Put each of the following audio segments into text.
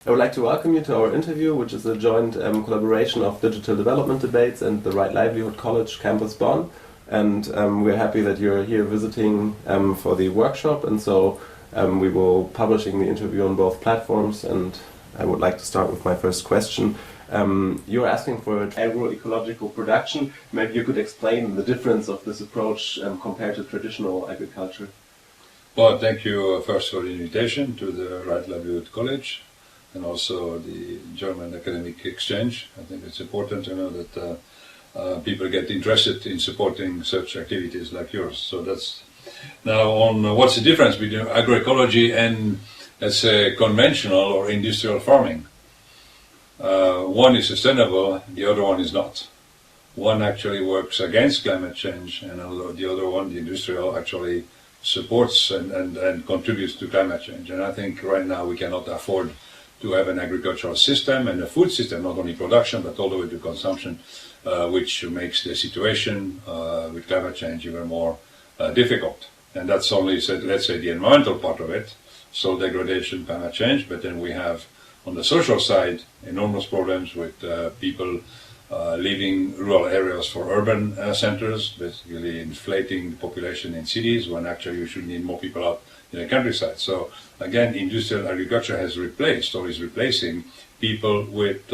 I would like to welcome you to our interview, which is a joint collaboration of Digital Development Debates and the Livelihood College Campus Bonn. And we're happy that you're here visiting for the workshop. And so we will publishing the interview on both platforms. And I would like to start with my first question. You're asking for agroecological production. Maybe you could explain the difference of this approach compared to traditional agriculture. Well, thank you first for the invitation to the Livelihood College and also the German Academic Exchange. I think it's important to know that people get interested in supporting such activities like yours. So that's now on what's the difference between agroecology and, let's say, conventional or industrial farming. One is sustainable, the other one is not. One actually works against climate change, and the other one, the industrial, actually supports and contributes to climate change. And I think right now we cannot afford to have an agricultural system and a food system, not only production but all the way to consumption, which makes the situation with climate change even more difficult. And that's only, let's say, the environmental part of it, soil degradation, climate change, but then we have on the social side enormous problems with people leaving rural areas for urban centers, basically inflating the population in cities when actually you should need more people out in the countryside. So again, industrial agriculture has replaced or is replacing people with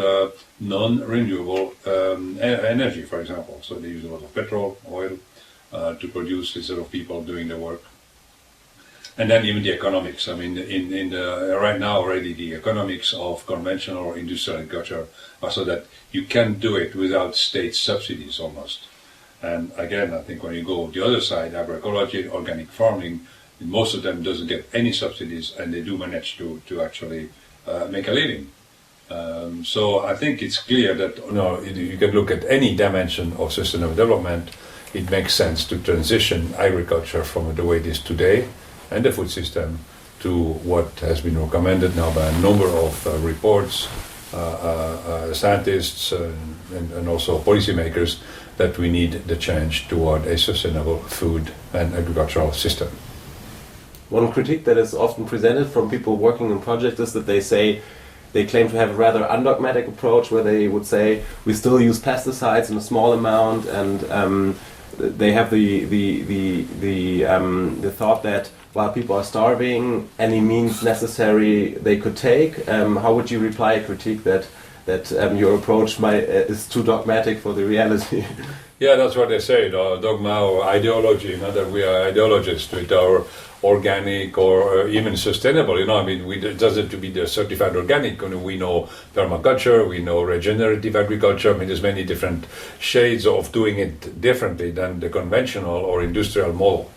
non-renewable energy, for example. So they use a lot of petrol, oil to produce instead of people doing the work. And then even the economics. I mean, right now already the economics of conventional or industrial agriculture are so that you can do it without state subsidies almost. And again, I think when you go the other side, agroecology, organic farming, most of them doesn't get any subsidies, and they do manage to actually make a living. So I think it's clear that you can look at any dimension of sustainable development. It makes sense to transition agriculture from the way it is today and the food system to what has been recommended now by a number of reports, scientists and also policymakers, that we need the change toward a sustainable food and agricultural system. One critique that is often presented from people working in projects is that they claim to have a rather undogmatic approach, where they would say we still use pesticides in a small amount, and they have the thought that while people are starving, any means necessary they could take. How would you reply a critique that your approach is too dogmatic for the reality? Yeah, that's what they say, dogma or ideology, that we are ideologists with our organic or even sustainable. I mean, it doesn't have to be the certified organic. We know permaculture, we know regenerative agriculture. I mean, there's many different shades of doing it differently than the conventional or industrial model.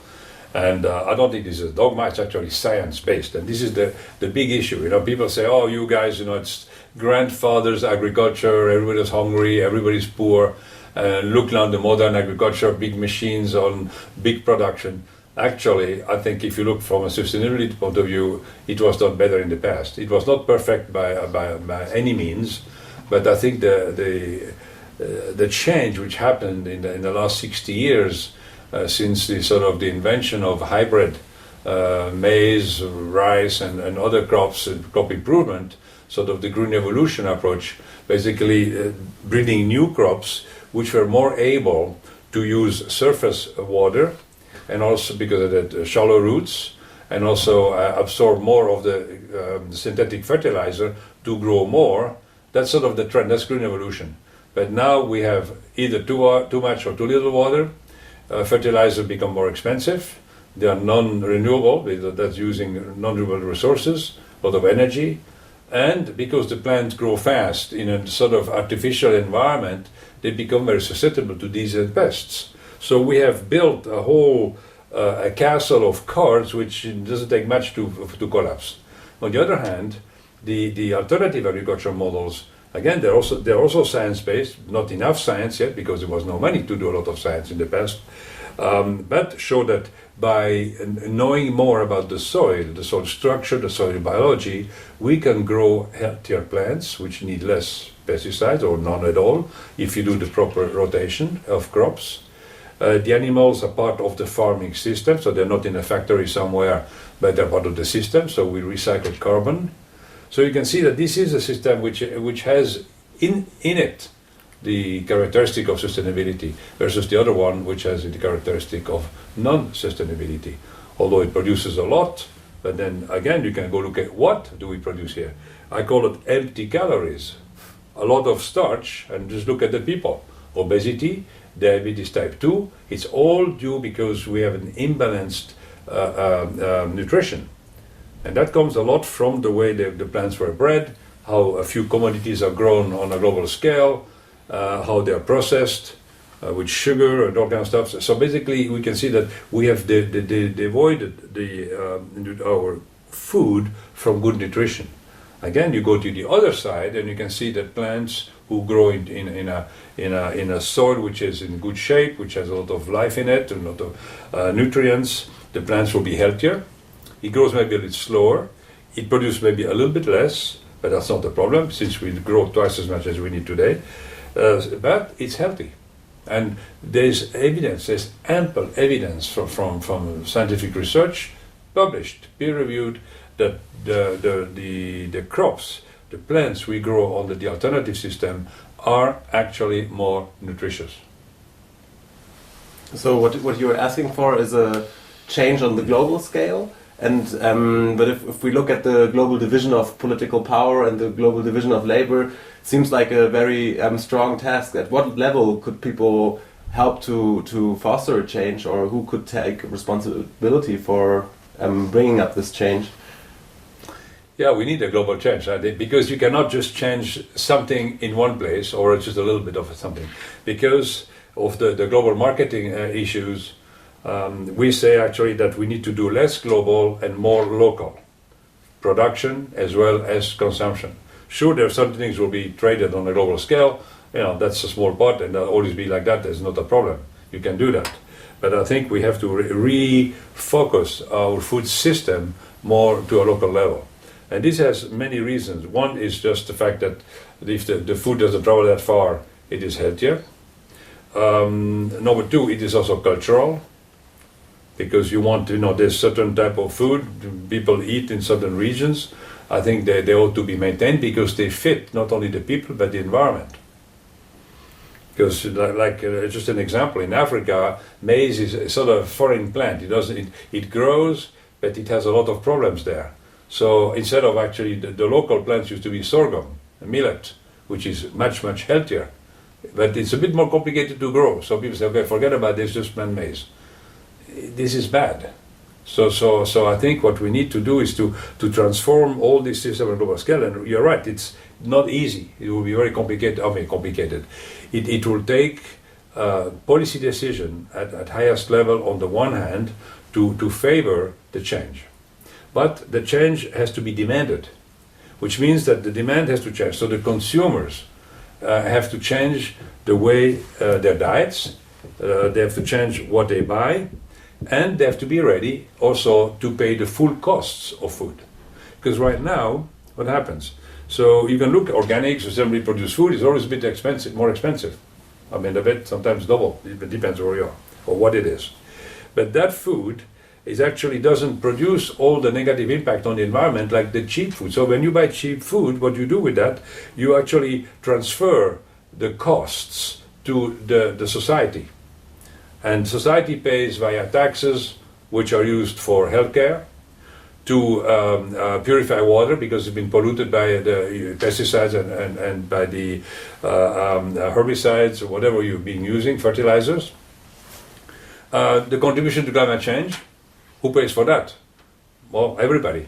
And I don't think this is a dogma, it's actually science-based. And this is the big issue. People say, oh, you guys, it's grandfather's agriculture, everybody's hungry, everybody's poor. Look now, the modern agriculture, big machines on big production. Actually, I think if you look from a sustainability point of view, it was done better in the past. It was not perfect by any means, but I think the change which happened in the last 60 years since the invention of hybrid maize, rice, and other crops, crop improvement, the green evolution approach, basically breeding new crops which were more able to use surface water, and also because of the shallow roots, and also absorb more of the synthetic fertilizer to grow more. That's the trend, that's green evolution. But now we have either too much or too little water, fertilizer become more expensive, they are non-renewable, that's using non-renewable resources, a lot of energy, and because the plants grow fast in a artificial environment, they become very susceptible to disease and pests. So we have built a whole a castle of cards which doesn't take much to collapse. On the other hand, the alternative agriculture models, again, they're also science-based, not enough science yet because there was no money to do a lot of science in the past, but show that by knowing more about the soil structure, the soil biology, we can grow healthier plants which need less pesticides or none at all if you do the proper rotation of crops. The animals are part of the farming system, so they're not in a factory somewhere, but they're part of the system, so we recycle carbon. So you can see that this is a system which has in it the characteristic of sustainability versus the other one which has the characteristic of non-sustainability. Although it produces a lot, but then again you can go look at what do we produce here. I call it empty calories. A lot of starch, and just look at the people. Obesity, diabetes type 2, it's all due because we have an imbalanced nutrition. And that comes a lot from the way the plants were bred, how a few commodities are grown on a global scale, how they're processed with sugar and all kind of stuff. So basically we can see that we have devoided our food from good nutrition. Again, you go to the other side and you can see that plants who grow in a soil which is in good shape, which has a lot of life in it, and a lot of nutrients, the plants will be healthier. It grows maybe a little slower. It produces maybe a little bit less, but that's not the problem since we grow twice as much as we need today. But it's healthy. And there's evidence, there's ample evidence from scientific research, published, peer-reviewed, that the crops, the plants we grow under the alternative system are actually more nutritious. So what you're asking for is a change on the global scale, and but if we look at the global division of political power and the global division of labor, it seems like a very strong task. At what level could people help to foster a change, or who could take responsibility for bringing up this change? Yeah, we need a global change, because you cannot just change something in one place or just a little bit of something. Because of the global marketing issues, we say actually that we need to do less global and more local production as well as consumption. Sure, there are certain things will be traded on a global scale, that's a small part, and that'll always be like that, there's not a problem. You can do that. But I think we have to refocus our food system more to a local level. And this has many reasons. One is just the fact that if the food doesn't travel that far, it is healthier. Number two, it is also cultural, because you want to know there's certain type of food people eat in certain regions. I think they ought to be maintained because they fit not only the people but the environment. Because just an example, in Africa, maize is a sort of foreign plant. It grows, but it has a lot of problems there. So instead of actually the local plants used to be sorghum, millet, which is much, much healthier. But it's a bit more complicated to grow. So people say, okay, forget about this, just plant maize. This is bad. So I think what we need to do is to transform all this system on a global scale. And you're right, it's not easy. It will be very complicated. It will take policy decision at highest level on the one hand to favor the change. But the change has to be demanded, which means that the demand has to change. So the consumers have to change the way their diets, they have to change what they buy, and they have to be ready also to pay the full costs of food. Because right now, what happens? So you can look at organic, sustainably produced food is always a bit expensive, more expensive. I mean, a bit, sometimes double. It depends where you are or what it is. But that food actually doesn't produce all the negative impact on the environment like the cheap food. So when you buy cheap food, what you do with that, you actually transfer the costs to the society. And society pays via taxes, which are used for healthcare, to purify water because it's been polluted by the pesticides and by the herbicides or whatever you've been using, fertilizers. The contribution to climate change, who pays for that? Well, everybody.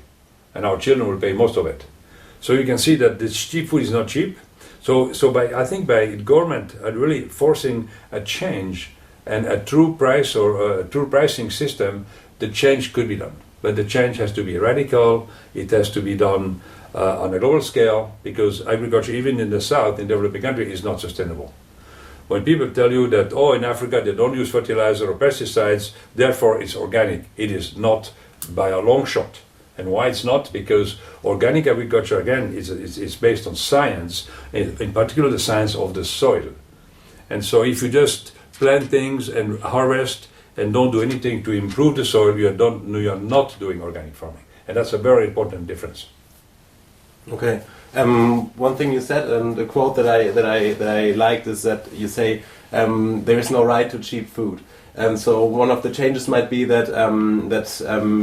And our children will pay most of it. So you can see that this cheap food is not cheap. So I think by government really forcing a change and a true price or a true pricing system, the change could be done. But the change has to be radical, it has to be done on a global scale, because agriculture, even in the South, in developing countries, is not sustainable. When people tell you that, in Africa they don't use fertilizer or pesticides, therefore it's organic, it is not by a long shot. And why it's not? Because organic agriculture, again, is based on science, in particular the science of the soil. And so if you just plant things and harvest and don't do anything to improve the soil, you are not doing organic farming. And that's a very important difference. Okay. One thing you said, and a quote that I liked is that you say there is no right to cheap food. And so one of the changes might be that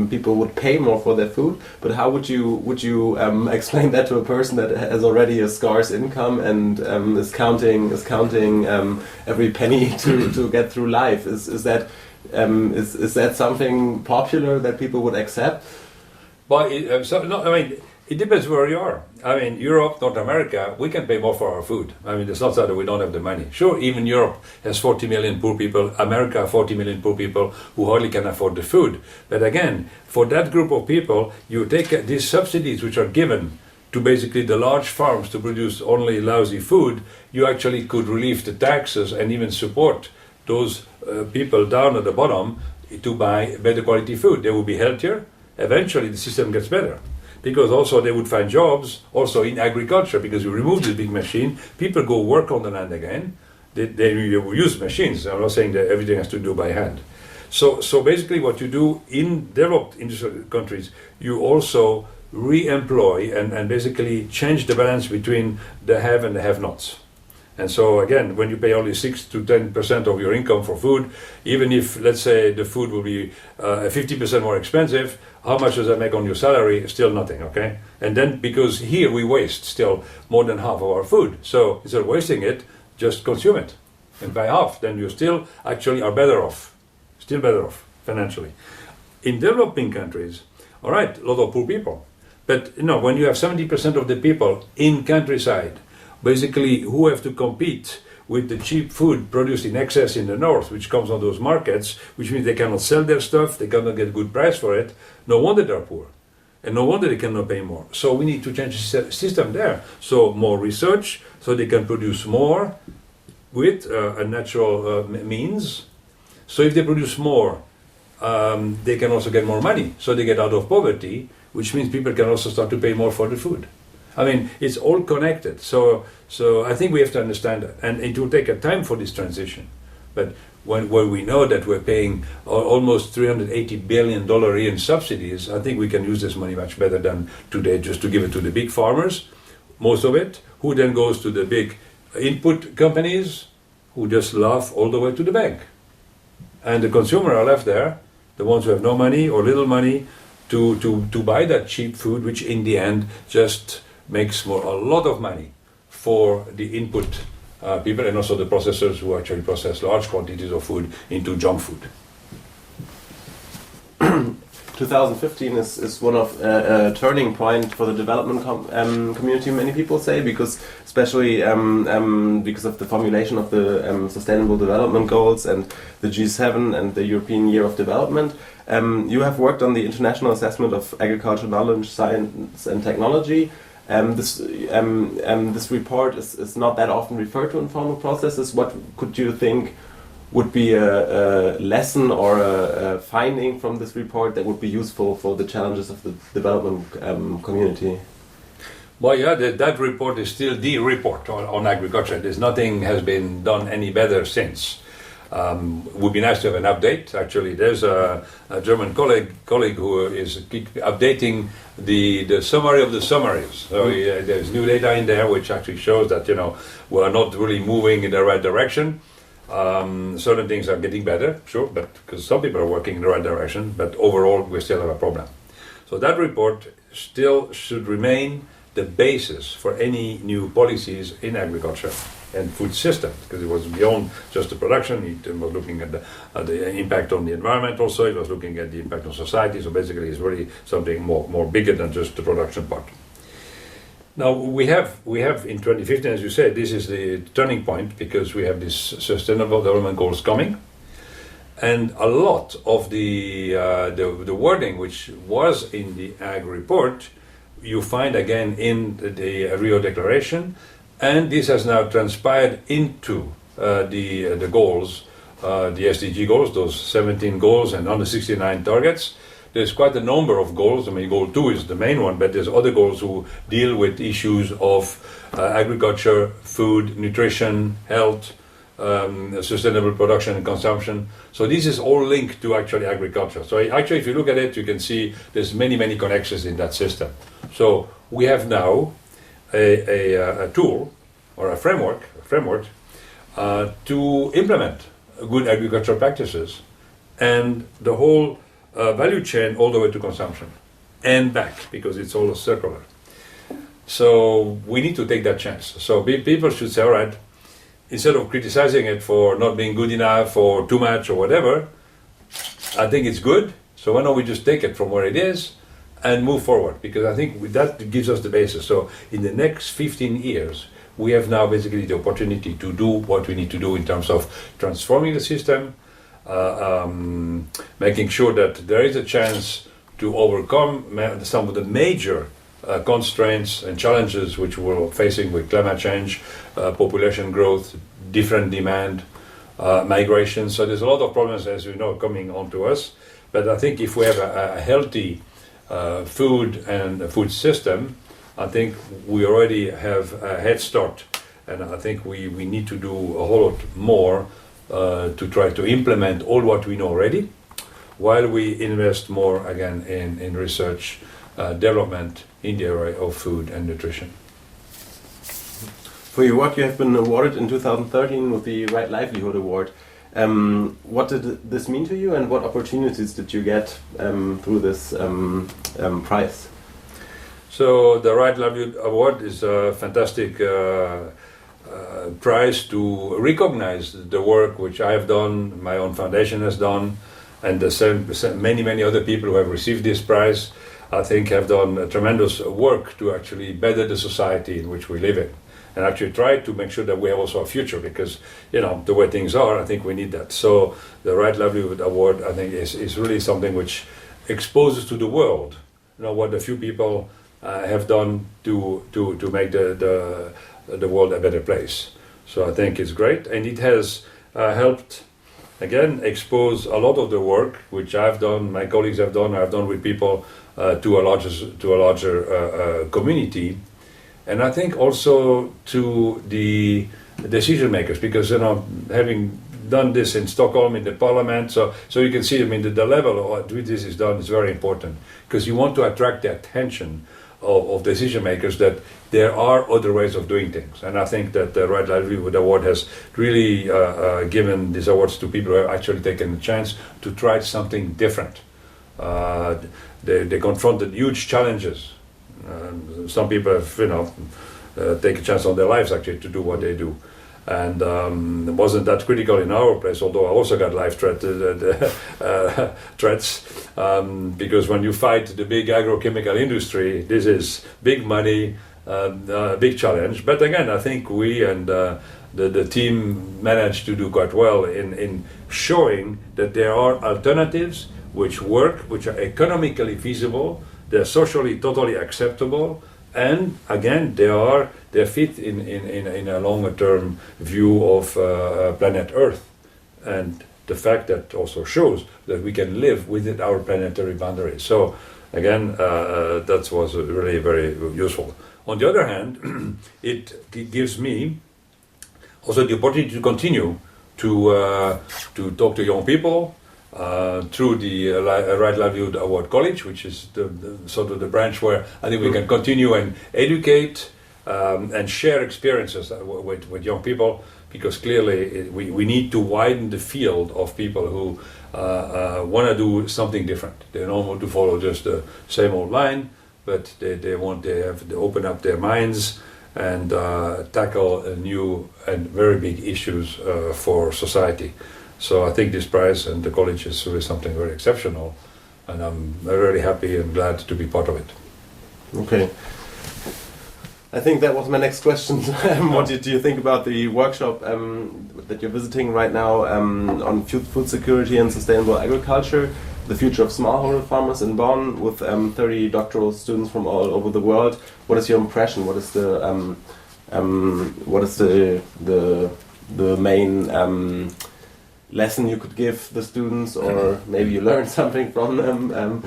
people would pay more for their food. But how would you explain that to a person that has already a scarce income and is counting every penny to get through life? Is that something popular that people would accept? Well, it depends where you are. I mean, Europe, North America, we can pay more for our food. I mean, it's not that we don't have the money. Sure, even Europe has 40 million poor people, America 40 million poor people who hardly can afford the food. But again, for that group of people, you take these subsidies which are given to basically the large farms to produce only lousy food, you actually could relieve the taxes and even support those people down at the bottom to buy better quality food. They will be healthier. Eventually, the system gets better. Because also they would find jobs also in agriculture, because you remove this big machine, people go work on the land again. They use machines. I'm not saying that everything has to do by hand. So basically what you do in developed industrial countries, you also re-employ and basically change the balance between the have and the have-nots. And so again, when you pay only 6 to 10% of your income for food, even if, let's say, the food will be 50% more expensive, how much does that make on your salary? Still nothing, okay? And then, because here we waste still more than half of our food, so instead of wasting it, just consume it. And by half, then you still actually are better off. Still better off, financially. In developing countries, all right, a lot of poor people. But, when you have 70% of the people in countryside, basically who have to compete with the cheap food produced in excess in the north, which comes on those markets, which means they cannot sell their stuff, they cannot get a good price for it. No wonder they're poor. And no wonder they cannot pay more. So we need to change the system there. So more research, so they can produce more with a natural means. So if they produce more, they can also get more money. So they get out of poverty, which means people can also start to pay more for the food. I mean, it's all connected. So I think we have to understand that. And it will take a time for this transition. But when we know that we're paying almost $380 billion a year in subsidies, I think we can use this money much better than today, just to give it to the big farmers, most of it, who then goes to the big input companies, who just laugh all the way to the bank. And the consumer are left there, the ones who have no money or little money, to buy that cheap food, which in the end just makes a lot of money for the input people and also the processors who actually process large quantities of food into junk food. 2015 is one of a turning point for the development community, many people say, because especially because of the formulation of the Sustainable Development Goals and the G7 and the European Year of Development. You have worked on the International Assessment of Agricultural Knowledge, Science and Technology. This report is not that often referred to in formal processes. What could you think would be a lesson or a finding from this report that would be useful for the challenges of the development community? Well, yeah, that report is still the report on agriculture. Nothing has been done any better since. Would be nice to have an update. Actually, there's a German colleague who is updating the summary of the summaries. So there's new data in there which actually shows that we are not really moving in the right direction. Certain things are getting better, sure, but because some people are working in the right direction, but overall we still have a problem. So that report still should remain the basis for any new policies in agriculture and food systems, because it was beyond just the production. It was looking at the impact on the environment also. It was looking at the impact on society. So basically it's really something more bigger than just the production part. Now we have in 2015, as you said, this is the turning point, because we have these Sustainable Development Goals coming, and a lot of the wording which was in the Ag report, you find again in the Rio Declaration, and this has now transpired into the goals, the SDG goals, those 17 goals and 169 targets. There's quite a number of goals. I mean, goal 2 is the main one, but there's other goals who deal with issues of agriculture, food, nutrition, health, sustainable production and consumption. So this is all linked to actually agriculture. So actually, if you look at it, you can see there's many connections in that system. So we have now a tool or a framework to implement good agricultural practices and the whole value chain all the way to consumption and back, because it's all circular. So we need to take that chance. So people should say, all right, instead of criticizing it for not being good enough or too much or whatever, I think it's good. So why don't we just take it from where it is and move forward? Because I think that gives us the basis. So in the next 15 years, we have now basically the opportunity to do what we need to do in terms of transforming the system, making sure that there is a chance to overcome some of the major constraints and challenges which we're facing with climate change, population growth, different demand, migration. So there's a lot of problems, as you know, coming onto us. But I think if we have a healthy food and food system, I think we already have a head start. And I think we need to do a whole lot more to try to implement all what we know already, while we invest more again in research, development in the area of food and nutrition. For your work, you have been awarded in 2013 with the Right Livelihood Award. What did this mean to you, and what opportunities did you get through this prize? So the Right Livelihood Award is a fantastic prize to recognize the work which I have done, my own foundation has done, and many other people who have received this prize, I think, have done tremendous work to actually better the society in which we live in, and actually try to make sure that we have also a future, because, you know, the way things are, I think we need that. So the Right Livelihood Award, I think, is really something which exposes to the world, you know, what a few people have done to make the world a better place. So I think it's great, and it has helped, again, expose a lot of the work which I've done, my colleagues have done, I've done with people to a larger community, and I think also to the decision makers, because, you know, having done this in Stockholm in the parliament, so you can see, I mean, the level of which this is done is very important, because you want to attract the attention of decision makers that there are other ways of doing things. And I think that the Right Livelihood Award has really given these awards to people who have actually taken a chance to try something different. They confronted huge challenges. Some people have, you know, take a chance on their lives actually to do what they do. And it wasn't that critical in our place, although I also got life threats, because when you fight the big agrochemical industry, this is big money, big challenge. But again, I think we and the team managed to do quite well in showing that there are alternatives which work, which are economically feasible, they're socially totally acceptable, and again, they fit in a longer term view of planet Earth, and the fact that also shows that we can live within our planetary boundaries. So again, that was really very useful. On the other hand, it gives me also the opportunity to continue to talk to young people through the Right Livelihood Award College, which is the sort of the branch where I think we can continue and educate and share experiences with young people, because clearly we need to widen the field of people who want to do something different. They don't want to follow just the same old line, but they have to open up their minds and tackle new and very big issues for society. So I think this prize and the college is really something very exceptional, and I'm very happy and glad to be part of it. Okay. I think that was my next question. What did you think about the workshop that you're visiting right now on food security and sustainable agriculture, the future of smallholder farmers in Bonn, with 30 doctoral students from all over the world? What is your impression? What is the main lesson you could give the students, or maybe you learned something from them?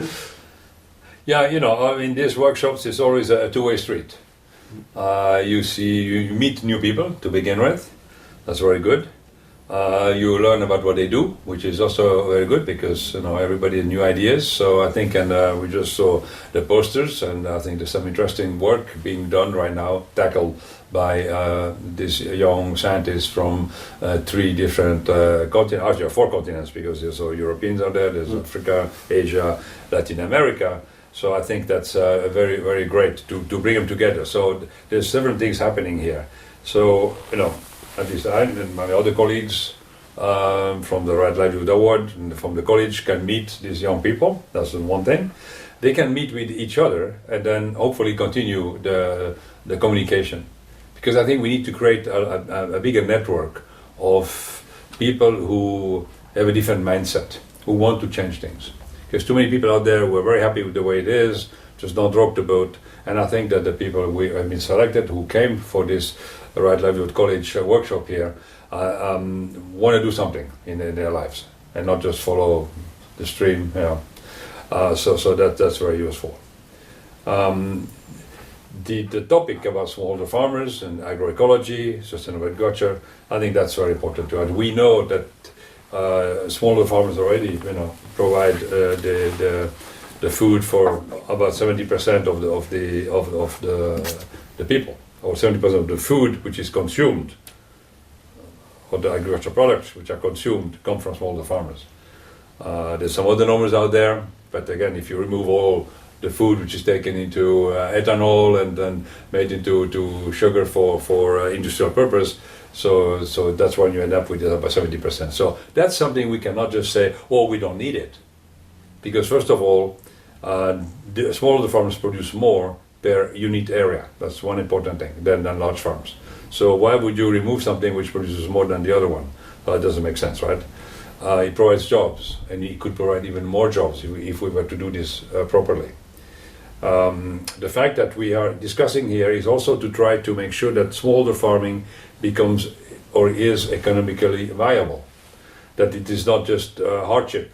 Yeah, you know, I mean, these workshops is always a two-way street. You meet new people to begin with. That's very good. You learn about what they do, which is also very good because everybody has new ideas. So I think, and we just saw the posters, and I think there's some interesting work being done right now, tackled by these young scientists from 3 different continents, actually 4 continents, because there's Europeans out there, there's Africa, Asia, Latin America. So I think that's very, very great to bring them together. So there's several things happening here. So, at least I and my other colleagues from the Livelihood Award and from the college can meet these young people. That's the one thing. They can meet with each other and then hopefully continue the communication. Because I think we need to create a bigger network of people who have a different mindset, who want to change things. Because too many people out there who are very happy with the way it is, just don't rock the boat. And I think that the people we have been selected who came for this Livelihood College workshop here want to do something in their lives and not just follow the stream. So that's very useful. The topic about smallholder farmers and agroecology, sustainable agriculture, I think that's very important to us. We know that smallholder farmers already, provide the food for about 70% of the people, or 70% of the food which is consumed, or the agricultural products which are consumed, come from smallholder farmers. There's some other numbers out there, but again, if you remove all the food which is taken into ethanol and then made into sugar for industrial purpose, so that's when you end up with about 70%. So that's something we cannot just say, oh, we don't need it. Because first of all, the smallholder farmers produce more per unit area. That's one important thing than large farms. So why would you remove something which produces more than the other one? Well, it doesn't make sense, right? It provides jobs, and it could provide even more jobs if we were to do this properly. The fact that we are discussing here is also to try to make sure that smallholder farming becomes or is economically viable, that it is not just hardship.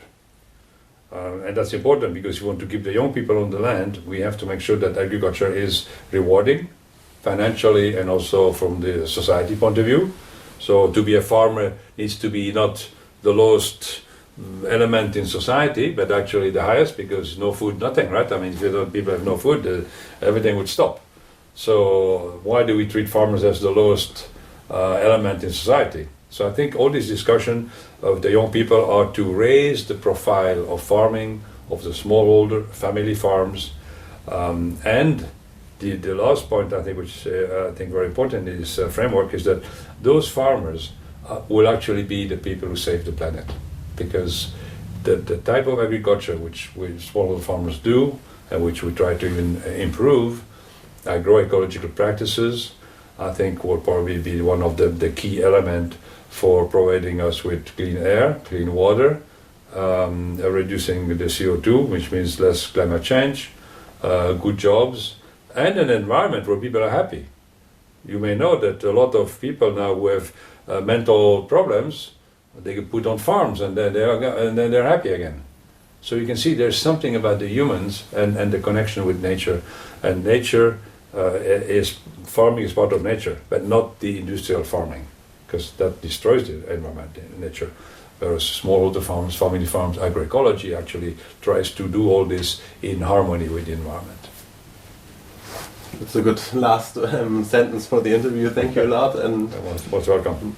And that's important because if you want to keep the young people on the land, we have to make sure that agriculture is rewarding financially and also from the society point of view. So to be a farmer needs to be not the lowest element in society, but actually the highest, because no food, nothing, right? I mean, if people have no food, everything would stop. So why do we treat farmers as the lowest element in society? So I think all this discussion of the young people are to raise the profile of farming, of the smallholder family farms, and the last point I think, which I think very important in this framework, is that those farmers will actually be the people who save the planet, because the type of agriculture which smallholder farmers do and which we try to even improve, agroecological practices, I think will probably be one of the key element for providing us with clean air, clean water, reducing the CO2, which means less climate change, good jobs, and an environment where people are happy. You may know that a lot of people now who have mental problems, they get put on farms and then they're happy again. So you can see there's something about the humans and the connection with nature. And nature farming is part of nature, but not the industrial farming, because that destroys the environment in nature. Whereas smallholder farms, family farms, agroecology actually tries to do all this in harmony with the environment. That's a good last sentence for the interview. Thank you a lot. And most welcome.